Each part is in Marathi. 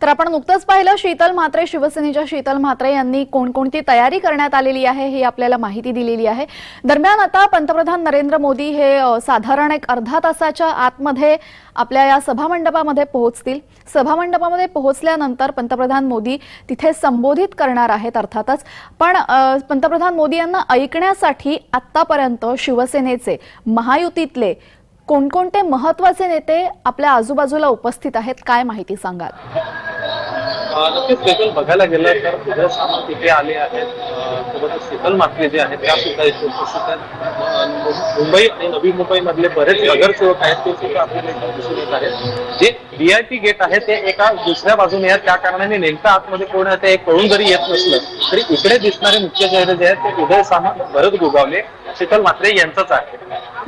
तर आपण नुकतंच पाहिलं शीतल म्हात्रे, शिवसेनेच्या शीतल म्हात्रे यांनी कोणकोणती तयारी करण्यात आलेली आहे ही आपल्याला माहिती दिलेली आहे। दरम्यान आता पंतप्रधान नरेंद्र मोदी हे साधारण एक अर्धा तासाच्या आतमध्ये आपल्या या सभामंडपामध्ये पोहोचतील। सभामंडपामध्ये पोहोचल्यानंतर पंतप्रधान मोदी तिथे संबोधित करणार आहेत अर्थातच, पण पंतप्रधान मोदी यांना ऐकण्यासाठी आतापर्यंत शिवसेनेचे महायुतीतले कोणकोणते महत्त्वाचे नेते आपल्या आजूबाजूला उपस्थित आहेत, काय माहिती सांगाल? नक्कीच देखील बघायला गेलं तर उदय सामंत इथे आले आहेत, सोबतच शीतल म्हात्रे जे आहेत त्या सुद्धा इथे उपस्थित आहेत। मुंबई आणि नवी मुंबई मधले बरेच नगरसेवक आहेत ते सुद्धा आपल्याला दिसून येत आहेत। जे VIP गेट आहे ते एका दुसऱ्या बाजूने आहेत, त्या कारणाने नेमकं आतमध्ये कोण आहे ते कळून जरी येत नसलं तरी इकडे दिसणारे मुख्य चेहरे जे आहेत ते उदय सामंत, भरत गोगावले, शीतल म्हात्रे यांचंच आहे।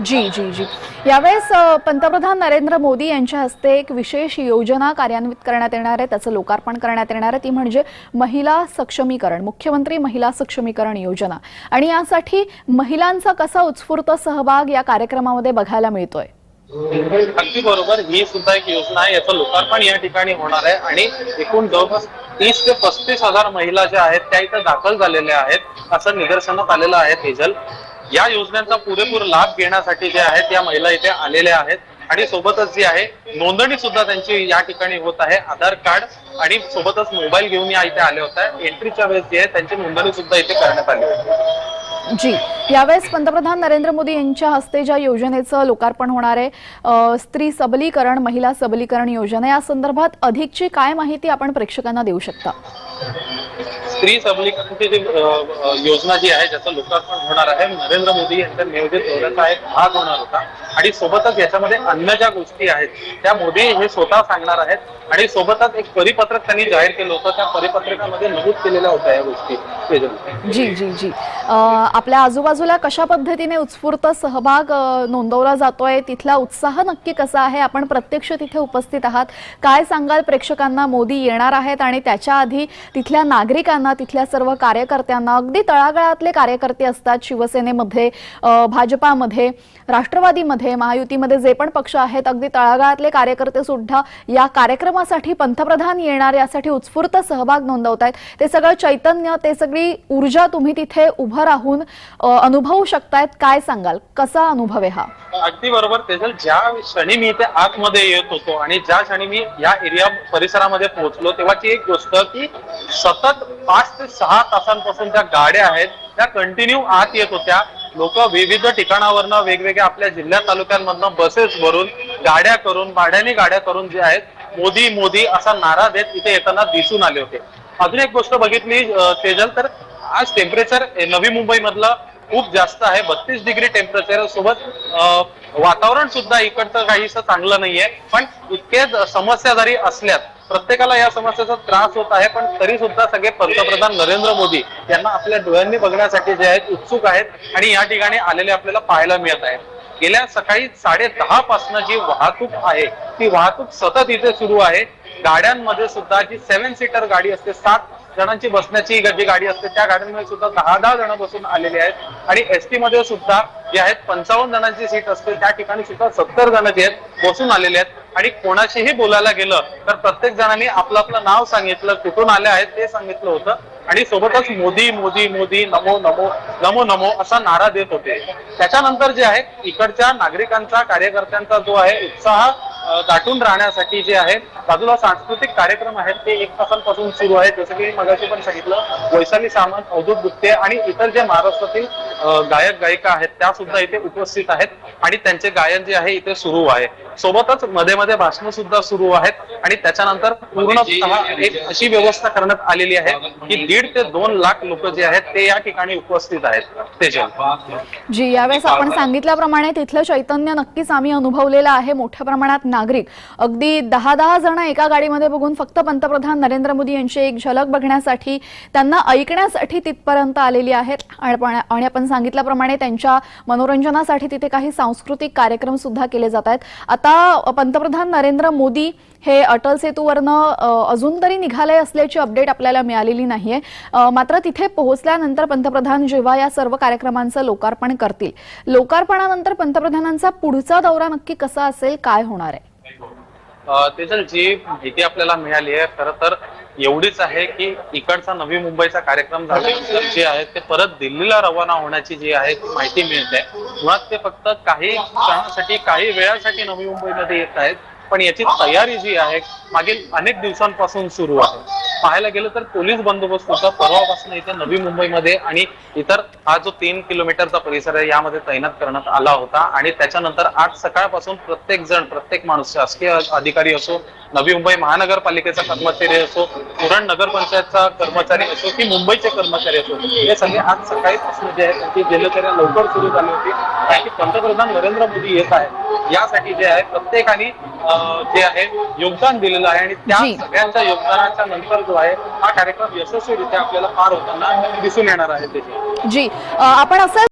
जी जी जी यावेळेस पंतप्रधान नरेंद्र मोदी यांच्या हस्ते एक विशेष योजना कार्यान्वित करण्यात येणार आहे, त्याचं लोकार्पण करण्यात येणार आहे, ती म्हणजे महिला सक्षमीकरण, मुख्यमंत्री महिला सक्षमीकरण योजना। आणि यासाठी महिलांचा कसा उत्स्फूर्त सहभाग या कार्यक्रमामध्ये बघायला मिळतोय। अगदी बरोबर, ही सुद्धा एक योजना आहे, याचं लोकार्पण या ठिकाणी होणार आहे आणि एकूण जवळपास 30 ते 35 हजार महिला ज्या आहेत त्या इथं दाखल झालेल्या आहेत असं निदर्शनात आलेलं आहे। तेजल, या योजनेचा पुरेपूर लाभ घेण्यासाठी जे आहेत या महिला इथे आलेल्या आहेत आणि सोबतच जी आहे नोंदणी सुद्धा त्यांची या ठिकाणी होत आहे। आधार कार्ड आणि सोबतच मोबाईल घेऊन या इथे आले होत्या। एंट्रीच्या वेळेस जी आहे त्यांची नोंदणी सुद्धा इथे करण्यात आली होती। जी यावेळेस पंतप्रधान नरेंद्र मोदी यांच्या हस्ते ज्या योजनेचं लोकार्पण होणार आहे, स्त्री सबलीकरण, महिला सबलीकरण योजना, या संदर्भात अधिकची काय माहिती आपण प्रेक्षकांना देऊ शकता? स्त्री सबलीकरणची जी योजना जी आहे ज्याचं लोकार्पण होणार आहे, नरेंद्र मोदी यांच्या नियोजित दौऱ्याचा एक भाग होणार होता आणि सोबतच याच्यामध्ये अन्य ज्या गोष्टी आहेत त्या मोदी हे स्वतः सांगणार आहेत आणि सोबतच एक परिपत्रक त्यांनी जाहीर केलं होतं, त्या परिपत्रकामध्ये नमूद केलेल्या होत्या या गोष्टी। जी जी जी आपल्या आजूबाजूला कशा पद्धतीने उत्स्फूर्त सहभाग नोंदवला जातोय, तिथला उत्साह नक्की कसा आहे? आपण प्रत्यक्ष तिथे उपस्थित आहात, काय सांगाल प्रेक्षकांना? मोदी येणार आहेत आणि त्याच्या आधी तिथल्या नागरिकांना, तिथल्या सर्व कार्यकर्त्यांना, अगदी तळागाळातले कार्यकर्ते असतात शिवसेनेमध्ये, भाजपामध्ये, राष्ट्रवादीमध्ये, महायुतीमध्ये जे पण पक्ष आहेत, अगदी तळागाळातले कार्यकर्ते सुद्धा या कार्यक्रमासाठी पंतप्रधान येणार यासाठी उत्स्फूर्त सहभाग नोंदवतायत। ते सगळं चैतन्य, ते सगळी ऊर्जा तुम्ही तिथे उभं राहून अनुभवू शकतायत, काय सांगाल? कसा अनुभव आहे हा? अगदी बरोबर तेजल, ज्या क्षणी मी इथे आतमध्ये येत होतो आणि ज्या क्षणी मी या एरिया परिसरामध्ये पोहोचलो तेव्हाची एक गोष्ट की सतत 5 ते 6 तासांपासून त्या गाड्या आहेत त्या कंटिन्यू आत येत होत्या। लोक विविध ठिकाणावरनं, वेगवेगळ्या आपल्या जिल्ह्या तालुक्यांमधनं बसेस भरून, गाड्या करून, भाड्याने गाड्या करून जे आहेत मोदी मोदी असा नारा देत इथे येताना दिसून आले होते। अजून एक गोष्ट बघितली तेजल तर आज टेम्परेचर नवी मुंबई मधलं खूप जास्त आहे, 32 डिग्री टेम्परेचर सोबत वातावरण सुद्धा इकडचं काहीसं चांगलं नाहीये। पण इतकेच समस्या जरी असल्यात, प्रत्येकाला या समस्येचा त्रास होत आहे, पण तरी सुद्धा सगळे पंतप्रधान नरेंद्र मोदी यांना आपल्या डोळ्यांनी बघण्यासाठी जे आहेत उत्सुक आहेत आणि या ठिकाणी आलेले आपल्याला पाहायला मिळत आहे। गेल्या सकाळी 10:30 पासून जी वाहतूक आहे ती वाहतूक सतत इथे सुरू आहे। गाड्यांमध्ये सुद्धा जी 7 सीटर गाडी असते, 7 जणांची बसण्याची जी गाडी असते त्या गाड्यांमध्ये सुद्धा 10-10 जण बसून आलेले आहेत आणि ST मध्ये सुद्धा जे आहेत 55 जणांची सीट असते त्या ठिकाणी सुद्धा 70 जण जे आहेत बसून आलेले आहेत। आणि कोणाशीही बोलायला गेलं तर प्रत्येक जणांनी आपलं आपलं नाव सांगितलं, कुठून आले आहेत ते सांगितलं होतं आणि सोबतच मोदी मोदी मोदी, नमो नमो नमो नमो असा नारा देत होते। त्याच्यानंतर जे आहे इकडच्या नागरिकांचा, कार्यकर्त्यांचा जो आहे उत्साह दाटून राहण्यासाठी जे आहे बाजूला सांस्कृतिक कार्यक्रम आहेत ते 1 तासांपासून सुरू आहेत। जसं की मगाशी पण सांगितलं, वैशाली सामंत, अवधूत गुप्ते आणि इतर जे महाराष्ट्रातील गायक गायिका आहेत त्या सुद्धा इथे उपस्थित आहेत आणि त्यांचे गायन जे आहे इथे सुरू आहे। सोबतच मध्ये मध्ये भाषण सुद्धा सुरू आहेत आणि त्याच्यानंतर पूर्णतः एक अशी व्यवस्था करण्यात आलेली आहे की 1.5 ते 2 लाख लोक जे आहेत ते या ठिकाणी उपस्थित आहेत। तेजल जी यावेळेस आपण सांगितल्याप्रमाणे तिथलं चैतन्य नक्कीच आम्ही अनुभवलेलं आहे। मोठ्या प्रमाणात नागरिक अगदी 10-10 जण एका गाडीमध्ये बघून फक्त पंतप्रधान नरेंद्र मोदी यांची एक झलक बघण्यासाठी, त्यांना ऐकण्यासाठी तिथपर्यंत आलेली आहेत आणि आपण सांगितल्याप्रमाणे त्यांच्या मनोरंजनासाठी तिथे काही सांस्कृतिक कार्यक्रम सुद्धा केले जात आहेत। आता पंतप्रधान नरेंद्र मोदी हे अटल सेतूवरनं अजून तरी निघाले असल्याची अपडेट आपल्याला मिळालेली नाहीये, मात्र तिथे पोहोचल्यानंतर पंतप्रधान जेव्हा या सर्व कार्यक्रमांचं लोकार्पण करतील, लोकार्पणानंतर पंतप्रधानांचा पुढचा दौरा नक्की कसा असेल, काय होणार आहे? तेजल, जी माहिती आपल्याला मिळाली आहे खरं तर एवढीच आहे की इकडचा नवी मुंबईचा कार्यक्रम झाल्यानंतर जे आहे ते परत दिल्लीला रवाना होण्याची जी आहे ती माहिती मिळते. मुळात ते फक्त काही क्षणासाठी काही वेळासाठी नवी मुंबईमध्ये येत आहेत, पण याची तयारी जी आहे मागील अनेक दिवसांपासून सुरू आहे. पाहायला गेलं तर पोलीस बंदोबस्त होता परवापासून इथे नवी मुंबईमध्ये आणि इतर हा जो 3 किलोमीटरचा परिसर आहे यामध्ये तैनात करण्यात आला होता. आणि त्याच्यानंतर आज सकाळपासून प्रत्येक जण, प्रत्येक माणूस, शासकीय अधिकारी असो, नवी मुंबई महानगरपालिकेचा कर्मचारी असो, उरण नगरपंचायतचा कर्मचारी असो की मुंबईचे कर्मचारी असो, हे सगळे आज सकाळीपासून जे आहे त्यांची दिनचर्या लवकर सुरू झाली होती. कारण की पंतप्रधान नरेंद्र मोदी येत आहेत यासाठी जे आहे प्रत्येकाने जे आहे योगदान दिलेलं आहे. आणि त्या जी. सगळ्यांच्या योगदानाच्या नंतर जो आहे हा कार्यक्रम यशस्वीरित्या आपल्याला पार होताना दिसून येणार आहे. त्याची जी आपण असं